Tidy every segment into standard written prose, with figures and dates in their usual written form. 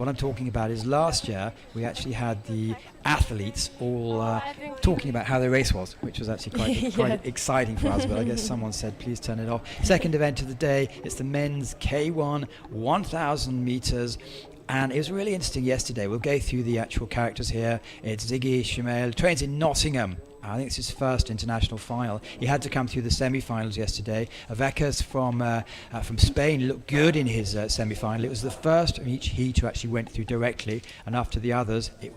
What I'm talking about is last year we actually had the athletes all talking about how their race was, which was actually quite exciting for us, but I guess someone said please turn it off. Second event of the day, it's the men's K-1 1,000 meters. And it was really interesting yesterday. We'll go through the actual characters here. It's Zyggy CHMIEL, trains in Nottingham. I think it's his first international final. He had to come through the semi-finals yesterday. Vargas from Spain looked good in his semi-final. It was the first of each heat who actually went through directly, and after the others, it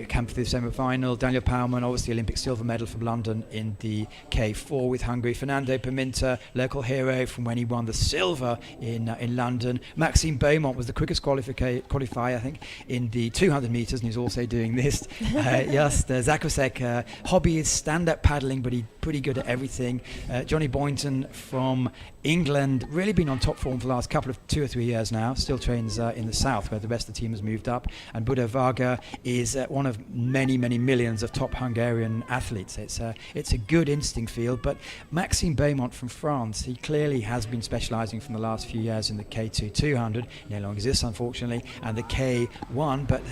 came through the semi-final. Dániel PAUMAN, obviously Olympic silver medal from London in the K4 with Hungary. Fernando PIMENTA, local hero from when he won the silver in London. Maxime BEAUMONT was the quickest qualifier, I think, in the 200 meters, and he's also doing this. Jost ZAKRAJSEK, hobby is stand-up paddling, but he's pretty good at everything. Johnny Boynton from England, really been on top form for the last couple of 2 or 3 years now, still trains in the south where the rest of the team has moved up. And Buda VARGA is one of many millions of top Hungarian athletes. It's a good instinct field, but Maxime BEAUMONT from France, he clearly has been specialising from the last few years in the K2 200, no longer exists unfortunately, and the K1, but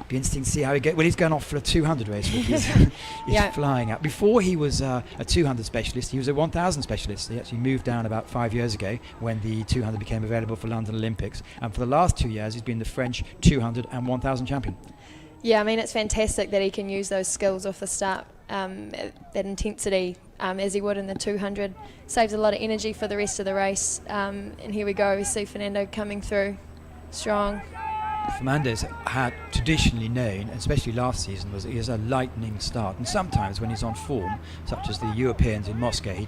be interesting to see how he goes. Well, he's going off for a 200 race, he's flying out. Before he was a 200 specialist, he was a 1,000 specialist. He actually moved down about 5 years ago when the 200 became available for London Olympics, and for the last 2 years he's been the French 200 and 1,000 champion. Yeah, I mean, it's fantastic that he can use those skills off the start, that intensity, as he would in the 200. Saves a lot of energy for the rest of the race, and here we go, we see Fernando coming through strong. Fernando's had traditionally known, especially last season, he has a lightning start, and sometimes when he's on form, such as the Europeans in Moscow, he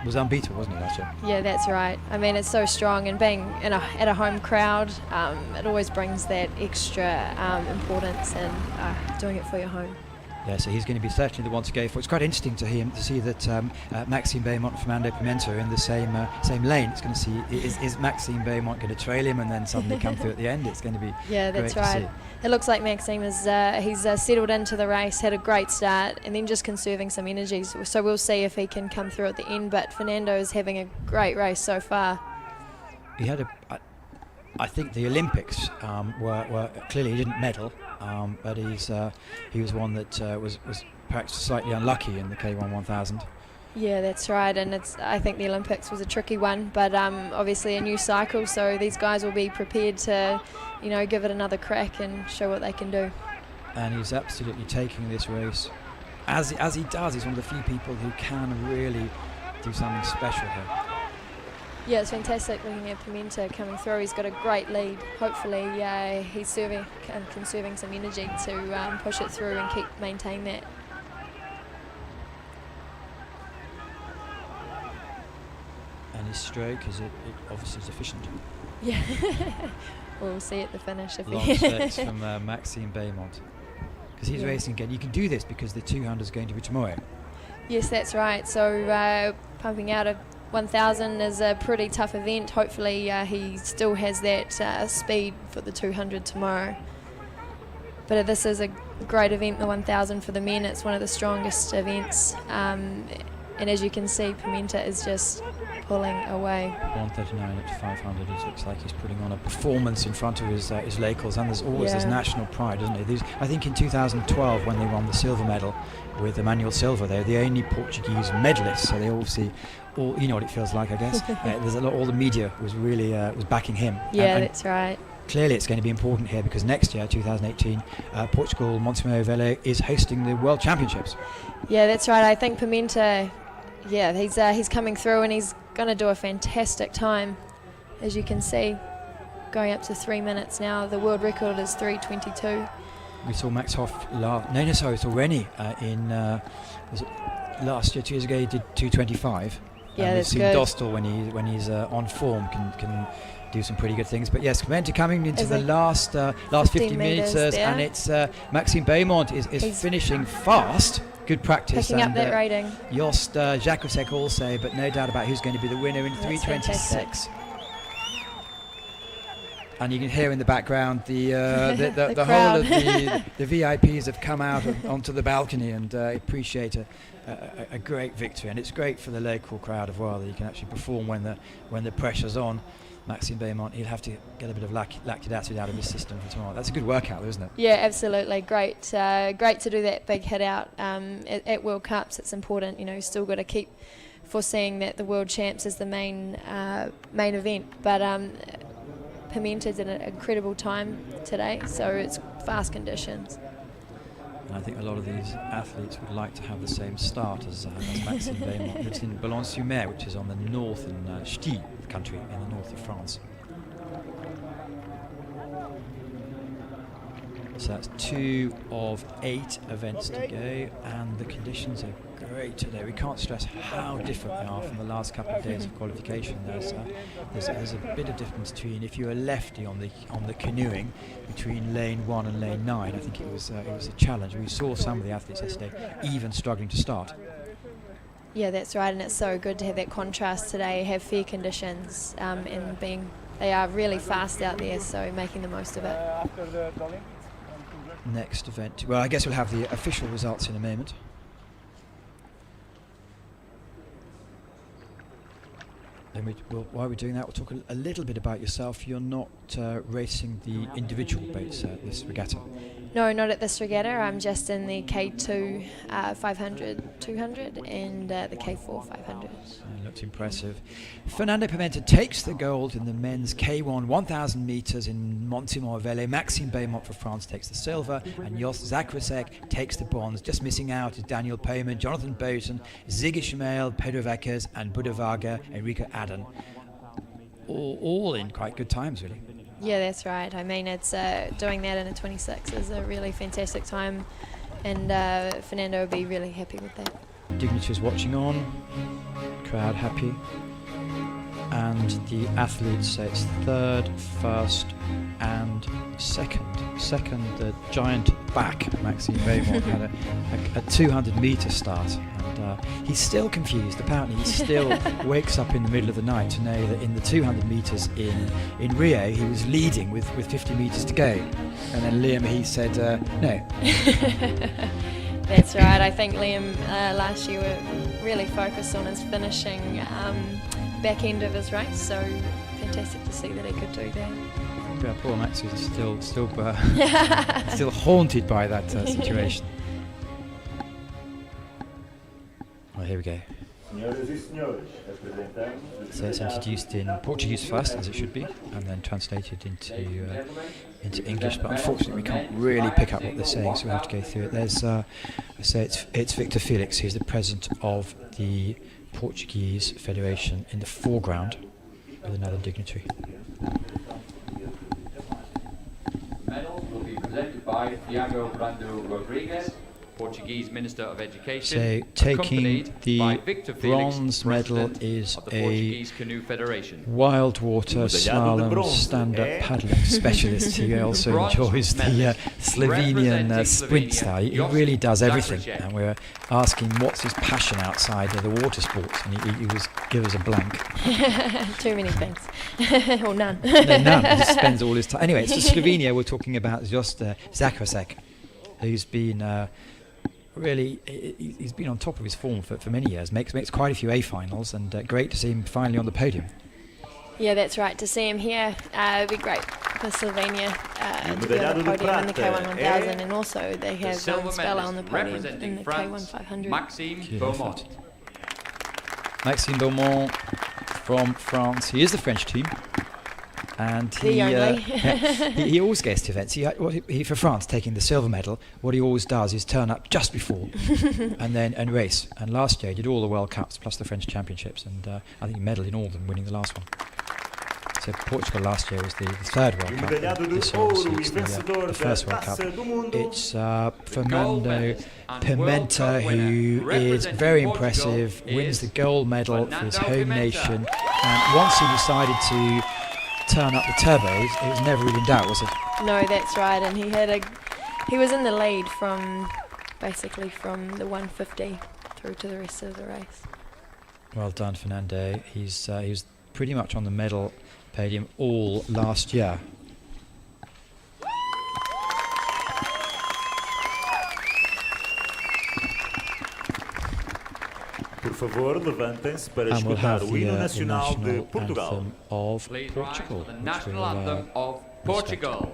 was unbeatable, wasn't he, last year? Yeah, that's right. I mean, it's so strong, and being at a home crowd, it always brings that extra importance, and doing it for your home. Yeah, so he's going to be certainly the one to go for. It's quite interesting to see that Maxime BEAUMONT and Fernando PIMENTA are in the same lane. It's going to see is Maxime BEAUMONT going to trail him and then suddenly come through at the end? It's going to be that's great right. to see. It looks like Maxime is he's settled into the race, had a great start, and then just conserving some energy. So we'll see if he can come through at the end. But Fernando is having a great race so far. He had I think the Olympics were clearly he didn't medal, but he was one that was perhaps slightly unlucky in the K1 1000. Yeah, that's right, and I think the Olympics was a tricky one, but obviously a new cycle, so these guys will be prepared to, give it another crack and show what they can do. And he's absolutely taking this race as he does. He's one of the few people who can really do something special here. Yeah, it's fantastic looking at Pimenta coming through. He's got a great lead. Hopefully he's conserving some energy to push it through and maintain that. And his stroke is obviously is efficient. Yeah, we'll see at the finish. Long strokes from Maxime BEAUMONT, because he's racing again. You can do this because the 200 is going to be tomorrow. Yes, that's right. So pumping out a 1,000 is a pretty tough event. Hopefully he still has that speed for the 200 tomorrow. But this is a great event, the 1,000 for the men. It's one of the strongest events. And as you can see, Pimenta is just pulling away. 139 at 500. It looks like he's putting on a performance in front of his locals, and there's always this national pride, isn't there? I think in 2012 when they won the silver medal with Emmanuel Silva, they're the only Portuguese medalists, so they obviously you know what it feels like, I guess. There's a lot. All the media was really was backing him. Yeah, that's right. Clearly it's going to be important here because next year, 2018, Portugal, Montemor Velo is hosting the World Championships. Yeah, that's right. I think Pimenta, he's coming through and he's going to do a fantastic time, as you can see, going up to 3 minutes now. The world record is 3:22. We saw Max Hoff, we saw Rennie in was it last year, 2 years ago, he did 2:25. Yeah, we've that's seen good. Dostal when he's on form can do some pretty good things. But yes, Pimenta coming into the last 50 meters, and it's Maxime BEAUMONT is finishing fast. Good practice. Picking up that rating. Jost ZAKRAJSEK also, but no doubt about who's going to be the winner in 3:26. And you can hear in the background the whole of the VIPs have come out onto the balcony and appreciate a great victory. And it's great for the local crowd as well that you can actually perform when the pressure's on. Maxime BEAUMONT, he'll have to get a bit of lactic acid out of his system for tomorrow. That's a good workout, though, isn't it? Yeah, absolutely. Great to do that big hit out at World Cups. It's important, still got to keep foreseeing that the World Champs is the main event. But Pimenta did an incredible time today, so it's fast conditions. And I think a lot of these athletes would like to have the same start as Maxime BEAUMONT. Lives in Boulogne-sur-Mer, which is on the northern Ch'ti country in the north of France. So that's 2 of 8 events to go, and the conditions are great today. We can't stress how different they are from the last couple of days of qualification. There's a bit of difference between, if you're a lefty on the canoeing, between lane 1 and lane 9. I think it was a challenge. We saw some of the athletes yesterday even struggling to start. Yeah, that's right, and it's so good to have that contrast today, have fair conditions, and they are really fast out there, so making the most of it. Next event, well, I guess we'll have the official results in a moment. Then while we're doing that, we'll talk a little bit about yourself. You're not racing the individual boats at this regatta. No, not at this regatta. I'm just in the K2 500, 200 and the K4 500. Looks impressive. Fernando PIMENTA takes the gold in the men's K-1 1,000 metres in Montemor-Vallée. Maxime BEAUMONT for France takes the silver, and Jost ZAKRAJSEK takes the bronze. Just missing out is Dániel PAUMAN, Jonathan BOYTON, Zyggy CHMIEL, Pedro VÁZQUEZ and Buda VARGA, Enrique ADAN. All in quite good times, really. Yeah, that's right. I mean, it's doing that in a 26 is a really fantastic time, and Fernando will be really happy with that. Dignitaries watching on, crowd happy, and the athletes say it's third, first and second. The giant back, Maxime BEAUMONT, had a 200-metre start, and he's still confused. Apparently he still wakes up in the middle of the night to know that in the 200 metres in Rio he was leading with 50 metres to go, and then Liam, he said no. That's right. I think Liam last year were really focused on his finishing back end of his race, so fantastic to see that he could do that. Yeah, poor Max is still haunted by that situation. Well, here we go. So it's introduced in Portuguese first, as it should be, and then translated into English. But unfortunately, we can't really pick up what they're saying, so we have to go through it. There's, it's Victor Felix, who's the president of the Portuguese Federation, in the foreground with another dignitary. Medal will be presented by Tiago Brando Rodrigues, Portuguese Minister of Education. So taking the bronze Felix, medal is of the a Portuguese Canoe Federation. wild water slalom stand-up paddling specialist who also enjoys the Slovenian sprint style. He really does everything, and we're asking what's his passion outside of the water sports, and he was give us a blank. Too many things. Or none. No, none. He spends all his time. Anyway, it's Slovenia. We're talking about Jost ZAKRAJSEK, who's been really, he's been on top of his form for many years. Makes quite a few A finals, and great to see him finally on the podium. Yeah, that's right. To see him here, it'd be great for Slovenia to be on the podium in the K-1 1000, and also they have Spella on the podium in the K-1 500. Maxime BEAUMONT. Maxime BEAUMONT from France. He is the French team. And he always gets to events. He for France, taking the silver medal, what he always does is turn up just before and race. And last year he did all the World Cups plus the French Championships, and I think he medalled in all of them, winning the last one. So Portugal last year was the third World Cup. This year it's the first World Cup. It's Fernando PIMENTA, who is very impressive, wins the gold medal for his home nation, and once he decided to turn up the turbos, it was never really in doubt, was it? No, that's right, and he was in the lead from the 150 through to the rest of the race. Well done, Fernando. He was pretty much on the medal podium all last year. favor, levantem-se para And we'll escutar have o hino the nacional de national Portugal. anthem of Please rise Portugal. for the which national we'll, anthem of respect. Portugal.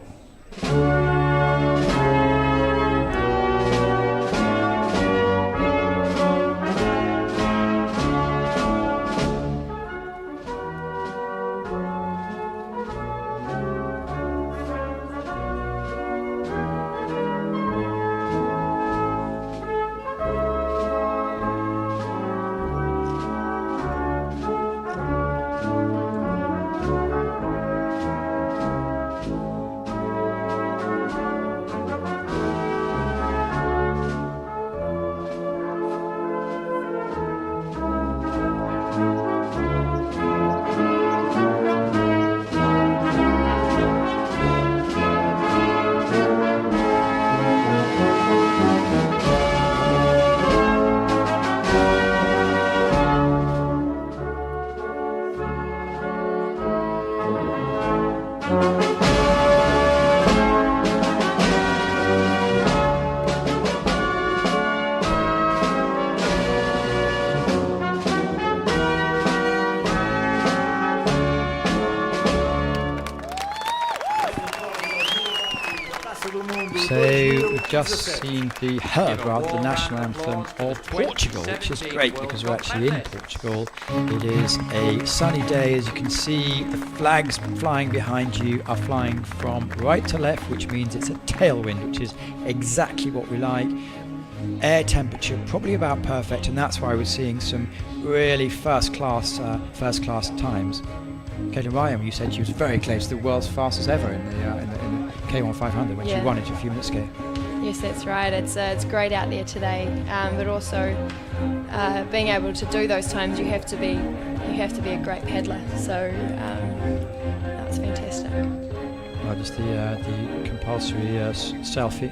So we've just heard the national anthem of Portugal, which is great because we're actually in Portugal. It is a sunny day, as you can see. The flags flying behind you are flying from right to left, which means it's a tailwind, which is exactly what we like. Air temperature probably about perfect, and that's why we're seeing some really first class times. Caitlin Ryan, you said she was very close to the world's fastest ever in the K-1 500 when she won it a few minutes ago. Yes, that's right. It's great out there today, but also being able to do those times, you have to be a great paddler. So that's fantastic. Just the compulsory selfie.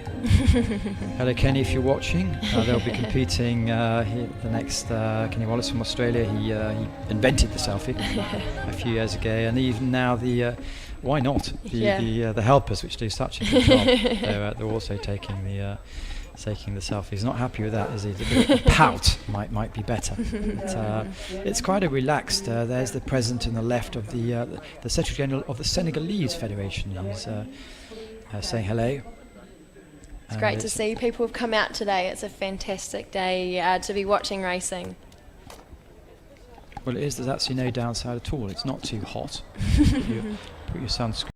Hello Kenny, if you're watching. They'll be competing the next Kenny Wallace from Australia. He invented the selfie a few years ago, and even now why not the helpers, which do such a good job. They're also taking the selfies. Not happy with that, is he? A bit of a pout might be better. But, it's quite a relaxed. There's the president on the left of the Secretary General of the Senegalese Federation. He's saying hello. It's great to see people have come out today. It's a fantastic day to be watching racing. Well, it is. There's actually no downside at all. It's not too hot. Put your sunscreen.